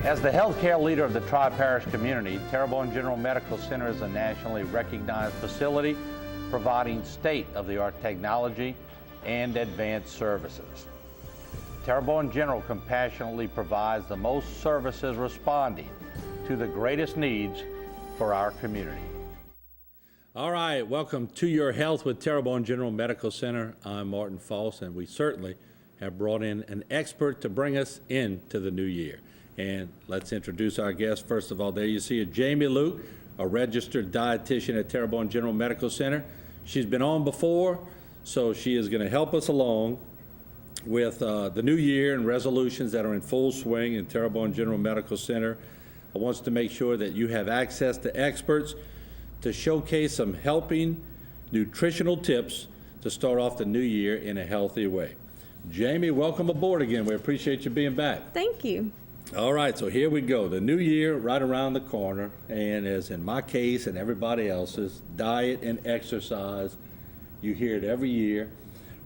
As the healthcare leader of the Tri-Parish community, Terrebonne General Medical Center is a nationally recognized facility providing state-of-the-art technology and advanced services. Terrebonne General compassionately provides the most services responding to the greatest needs for our community. All right, welcome to Your Health with Terrebonne General Medical Center. I'm Martin Foss, and we certainly have brought in an expert to bring us into the new year. And let's introduce our guest. First of all, there you see Jamie Luke, a registered dietitian at Terrebonne General Medical Center. She's been on before, so she is going to help us along with the new year and resolutions that are in full swing in Terrebonne General Medical Center. I want to make sure that you have access to experts to showcase some helping nutritional tips to start off the new year in a healthy way. Jamie, welcome aboard again. We appreciate you being back. Thank you. All right, so here we go. The new year right around the corner, and as in my case and everybody else's, diet and exercise, you hear it every year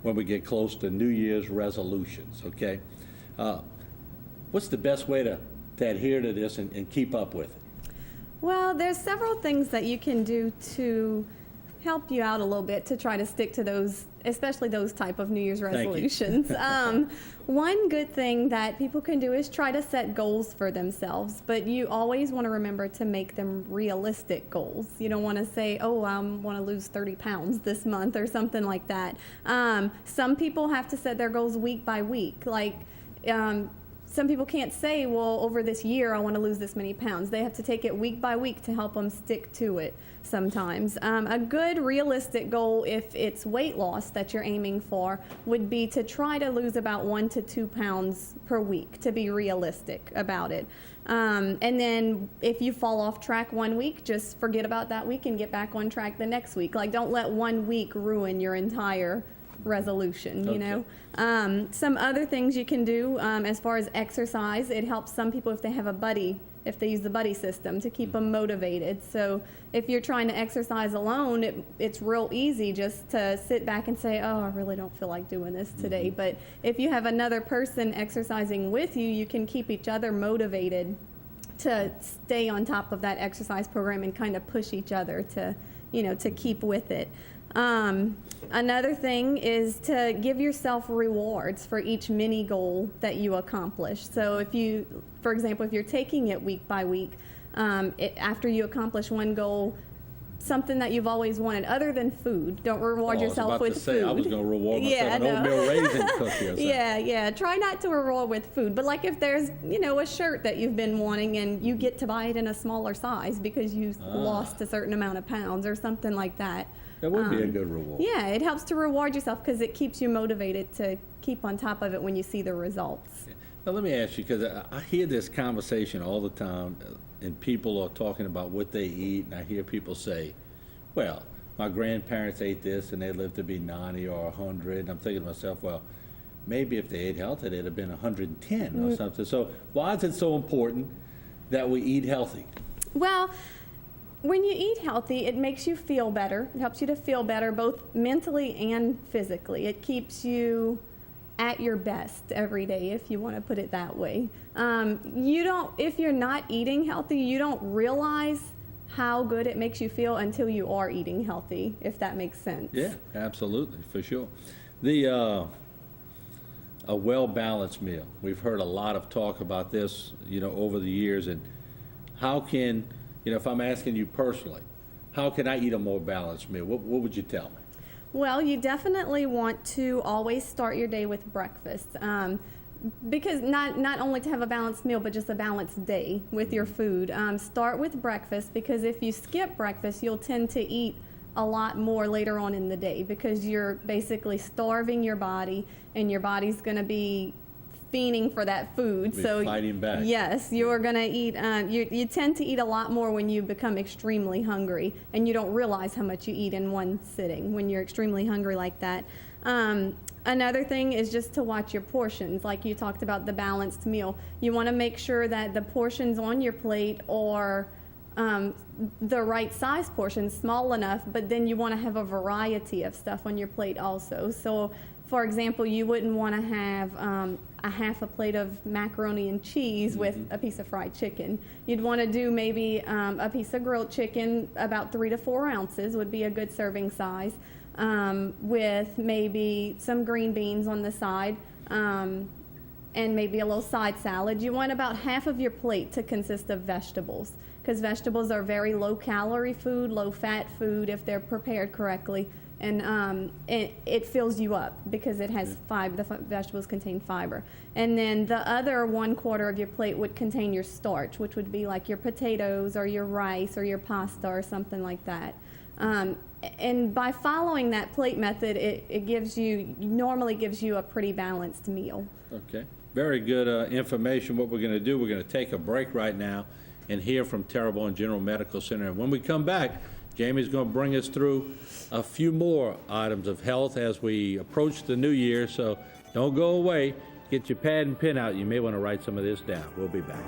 when we get close to New Year's resolutions, okay? What's the best way to adhere to this and keep up with it? Well, there's several things that you can do to help you out a little bit to try to stick to those, especially those type of New Year's resolutions. One good thing that people can do is try to set goals for themselves, but you always want to remember to make them realistic goals. You don't want to say, oh, I want to lose 30 pounds this month or something like that. Some people have to set their goals week by week. Like, some people can't say, well, over this year I want to lose this many pounds. They have to take it week by week to help them stick to it sometimes. A good realistic goal, if it's weight loss that you're aiming for, would be to try to lose about 1 to 2 pounds per week, to be realistic about it. And then if you fall off track one week, just forget about that week and get back on track the next week. Like, don't let 1 week ruin your entire resolution, you know. Some other things you can do as far as exercise, it helps some people if they have a buddy, if they use the buddy system to keep them motivated. So if you're trying to exercise alone, it's real easy just to sit back and say, oh, I really don't feel like doing this today. But if you have another person exercising with you, you can keep each other motivated to stay on top of that exercise program and kind of push each other to, you know, to keep with it. Another thing is to give yourself rewards for each mini goal that you accomplish. So if you, for example, if you're taking it week by week, after you accomplish one goal, something that you've always wanted other than food, don't reward yourself with food. I was going to reward myself an oatmeal raisin cookie or something. Yeah, try not to reward with food. But like if there's, you know, a shirt that you've been wanting and you get to buy it in a smaller size because you lost a certain amount of pounds or something like that. That would be a good reward. Yeah, it helps to reward yourself because it keeps you motivated to keep on top of it when you see the results. Now let me ask you, because I hear this conversation all the time, and people are talking about what they eat, and I hear people say, well, my grandparents ate this and they lived to be 90 or 100, and I'm thinking to myself, well, maybe if they ate healthy, they'd have been 110 or something. So why is it so important that we eat healthy? Well, when you eat healthy, it makes you feel better. It helps you to feel better both mentally and physically. It keeps you at your best every day, if you want to put it that way. If you're not eating healthy, you don't realize how good it makes you feel until you are eating healthy, if that makes sense. Yeah, absolutely, for sure. A well-balanced meal. We've heard a lot of talk about this, you know, over the years, and how can, you know, if I'm asking you personally, how can I eat a more balanced meal? What would you tell me? Well, you definitely want to always start your day with breakfast. Because not only to have a balanced meal, but just a balanced day with your food. Start with breakfast, because if you skip breakfast, you'll tend to eat a lot more later on in the day because you're basically starving your body, and your body's going to be fiending for that food. So fighting back. Yes, you're going to eat. You tend to eat a lot more when you become extremely hungry, and you don't realize how much you eat in one sitting when you're extremely hungry like that. Another thing is just to watch your portions. Like you talked about the balanced meal. You want to make sure that the portions on your plate are the right size portions, small enough, but then you want to have a variety of stuff on your plate also. So for example, you wouldn't want to have a half a plate of macaroni and cheese with a piece of fried chicken. You'd want to do maybe a piece of grilled chicken, about 3 to 4 ounces would be a good serving size, with maybe some green beans on the side, and maybe a little side salad. You want about half of your plate to consist of vegetables, because vegetables are very low calorie food, low fat food if they're prepared correctly. And it fills you up because it has fiber. The vegetables contain fiber. And then the other 1/4 of your plate would contain your starch, which would be like your potatoes or your rice or your pasta or something like that. And by following that plate method, it normally gives you a pretty balanced meal. Okay, very good information. What we're going to do, we're going to take a break right now and hear from Terrebonne General Medical Center. And when we come back, Jamie's going to bring us through a few more items of health as we approach the new year, so don't go away. Get your pad and pen out. You may want to write some of this down. We'll be back.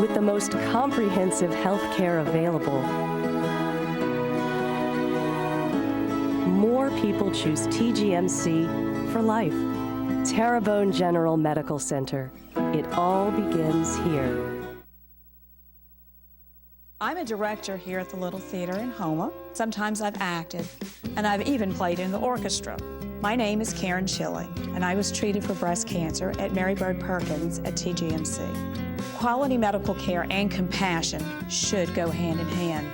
With the most comprehensive health care available, more people choose TGMC for life. Terrebonne General Medical Center. It all begins here. I'm a director here at the Little Theater in Houma. Sometimes I've acted, and I've even played in the orchestra. My name is Karen Schilling, and I was treated for breast cancer at Mary Bird Perkins at TGMC. Quality medical care and compassion should go hand in hand,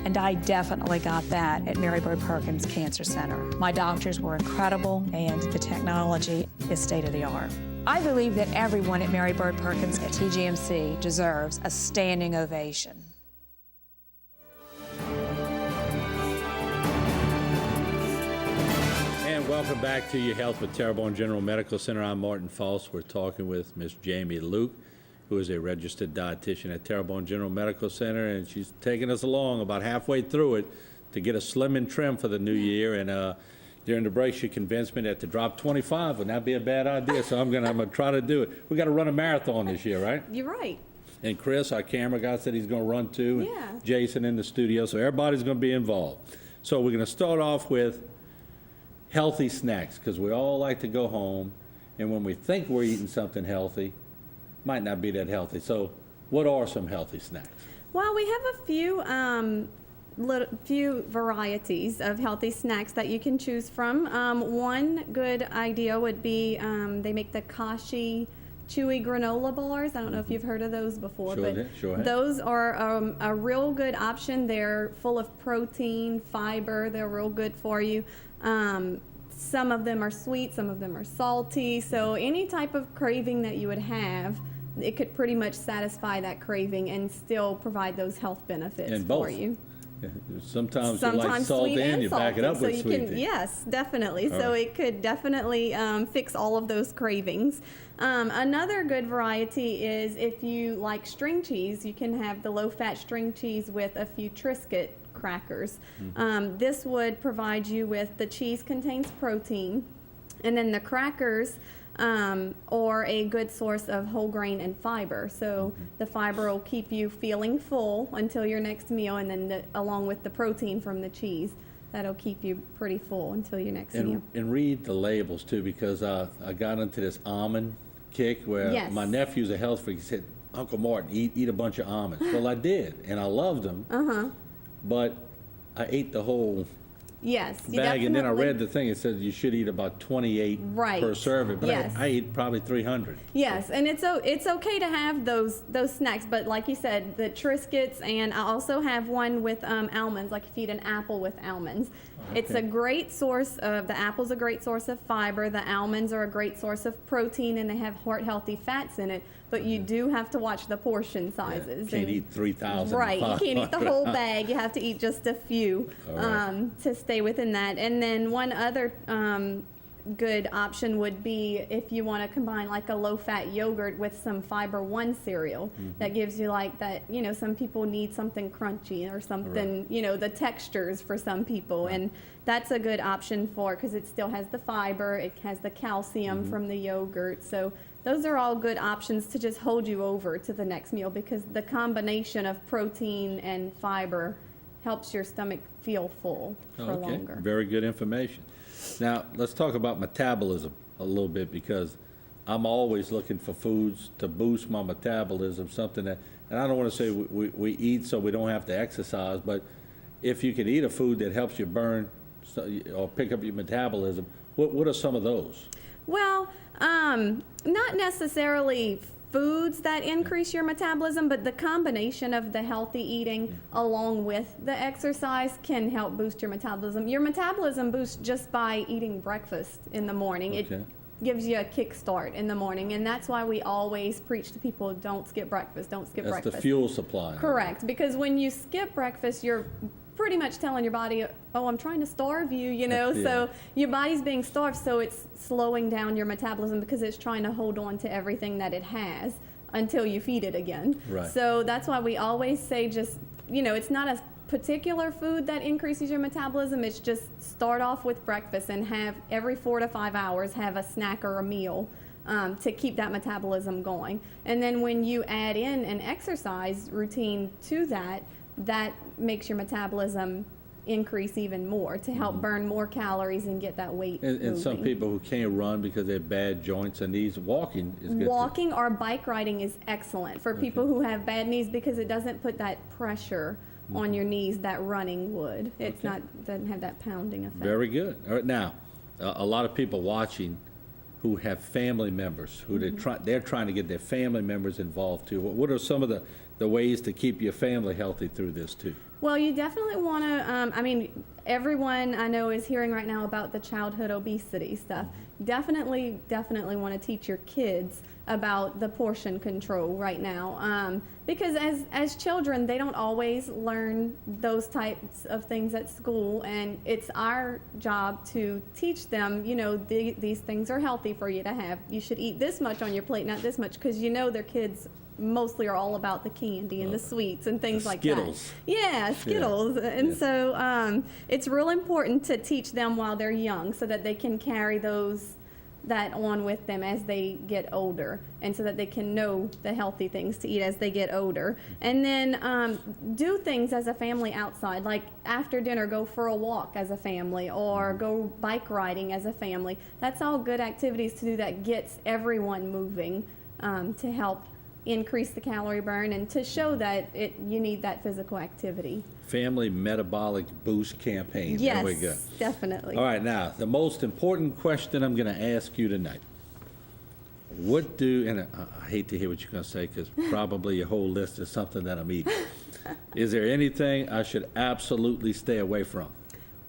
and I definitely got that at Mary Bird Perkins Cancer Center. My doctors were incredible, and the technology is state-of-the-art. I believe that everyone at Mary Bird Perkins at TGMC deserves a standing ovation. And welcome back to Your Health with Terrebonne General Medical Center. I'm Martin False. We're talking with Miss Jamie Luke, who is a registered dietitian at Terrebonne General Medical Center, and she's taking us along about halfway through it to get a slim and trim for the new year. And during the break, she convinced me that to drop 25 would not be a bad idea, so I'm gonna try to do it. We got to run a marathon this year, right? You're right. And Chris, our camera guy, said he's going to run too. Yeah. And Jason in the studio, so everybody's going to be involved. So we're going to start off with healthy snacks, because we all like to go home, and when we think we're eating something healthy, might not be that healthy. So what are some healthy snacks? Well, we have a few varieties of healthy snacks that you can choose from. One good idea would be they make the Kashi chewy granola bars. I don't know if you've heard of those before, Sure have. Those are a real good option. They're full of protein, fiber. They're real good for you. Some of them are sweet, some of them are salty. So any type of craving that you would have, it could pretty much satisfy that craving and still provide those health benefits And for both. you. Sometimes you like salt sweet and you back it up salty, with so you sweet can, tea. yes, definitely. All So right. it could definitely fix all of those cravings. Another good variety is if you like string cheese, you can have the low-fat string cheese with a few Triscuit crackers. This would provide you with, the cheese contains protein, and then the crackers or a good source of whole grain and fiber. So the fiber will keep you feeling full until your next meal, and then along with the protein from the cheese, that'll keep you pretty full until your next meal. And read the labels too, because I got into this almond kick where Yes. my nephew's a health freak. He said, Uncle Martin, eat a bunch of almonds. Well, I did, and I loved them. But I ate the whole Yes, you bag, and then I definitely- read the thing. It said you should eat about 28 Right. per serving, but Yes. I ate probably 300. Yes, and it's okay to have those snacks, but like you said, the Triscuits, and I also have one with almonds. Like if you eat an apple with almonds, it's a great source of, the apple's a great source of fiber. The almonds are a great source of protein, and they have heart healthy fats in it. But you do have to watch the portion sizes. Can't and- eat 3,000. Right, you can't eat the whole bag. You have to eat just a few All right. to stay within that. And then one other good option would be if you want to combine like a low-fat yogurt with some Fiber One cereal. That gives you like that, you know, some people need something crunchy or something, you know, the textures for some people. And that's a good option for, because it still has the fiber, it has the calcium from the yogurt. So those are all good options to just hold you over to the next meal, because the combination of protein and fiber helps your stomach feel full for longer. Very good information. Now, let's talk about metabolism a little bit, because I'm always looking for foods to boost my metabolism, something that, and I don't want to say we eat so we don't have to exercise, but if you can eat a food that helps you burn or pick up your metabolism, what are some of those? Well, not necessarily foods that increase your metabolism, but the combination of the healthy eating along with the exercise can help boost your metabolism. Your metabolism boosts just by eating breakfast in the morning. It gives you a kickstart in the morning, and that's why we always preach to people, don't skip breakfast, don't skip breakfast. That's the fuel supply. Correct, because when you skip breakfast, you're pretty much telling your body, oh, I'm trying to starve you, you know, so your body's being starved, so it's slowing down your metabolism because it's trying to hold on to everything that it has until you feed it again. Right. So that's why we always say just, you know, it's not a particular food that increases your metabolism, it's just start off with breakfast and have every 4 to 5 hours have a snack or a meal to keep that metabolism going. And then when you add in an exercise routine to that, that makes your metabolism increase even more to help burn more calories and get that weight And some people who can't run because they have bad joints and knees, walking is good. Walking or bike riding is excellent for people who have bad knees, because it doesn't put that pressure on your knees that running would. It's not, doesn't have that pounding effect. Very good. All right, now, a lot of people watching who have family members, who they're trying to get their family members involved too. What are some of the ways to keep your family healthy through this too? Well, you definitely want to, I mean, everyone I know is hearing right now about the childhood obesity stuff. Definitely want to teach your kids about the portion control right now. Because as children, they don't always learn those types of things at school, and it's our job to teach them, you know, these things are healthy for you to have. You should eat this much on your plate, not this much, because you know their kids mostly are all about the candy and the sweets and things like Skittles. that. Yeah, Skittles. And so it's real important to teach them while they're young so that they can carry that on with them as they get older, and so that they can know the healthy things to eat as they get older. And then do things as a family outside, like after dinner, go for a walk as a family, or go bike riding as a family. That's all good activities to do that gets everyone moving to help increase the calorie burn and to show that you need that physical activity. Family Metabolic Boost Campaign. Yes, there we go. Definitely. All right, now, the most important question I'm going to ask you tonight. And I hate to hear what you're going to say, because probably your whole list is something that I'm eating. Is there anything I should absolutely stay away from?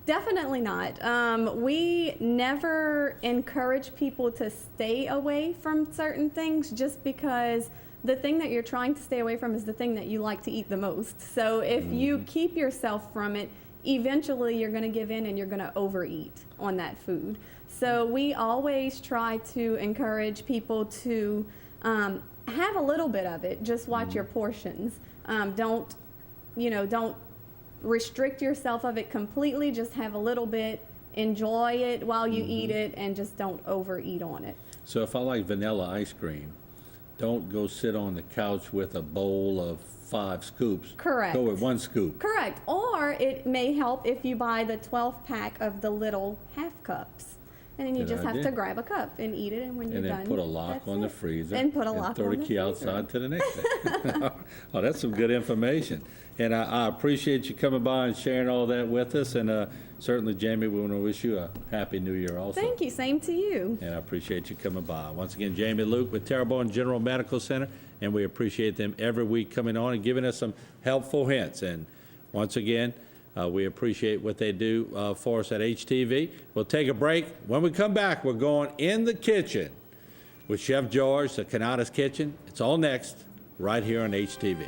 Definitely not. We never encourage people to stay away from certain things just because the thing that you're trying to stay away from is the thing that you like to eat the most. So if you keep yourself from it, eventually you're going to give in and you're going to overeat on that food. So we always try to encourage people to have a little bit of it. Just watch your portions. Don't restrict yourself of it completely. Just have a little bit. Enjoy it while you eat it, and just don't overeat on it. So if I like vanilla ice cream, don't go sit on the couch with a bowl of 5 scoops. Correct. Go with 1 scoop. Correct. Or it may help if you buy the 12-pack of the little half cups. And then you just have to grab a cup and eat it, and when you're done, and then put a lock on the freezer. And put a lock throw on the the key freezer. outside to the next day. Oh, that's some good information. And I appreciate you coming by and sharing all that with us. And certainly, Jamie, we want to wish you a Happy New Year also. Thank you. Same to you. And I appreciate you coming by. Once again, Jamie Luke with Terrebonne General Medical Center, and we appreciate them every week coming on and giving us some helpful hints. And once again, we appreciate what they do for us at HTV. We'll take a break. When we come back, we're going in the kitchen with Chef George, the Canada's Kitchen. It's all next, right here on HTV.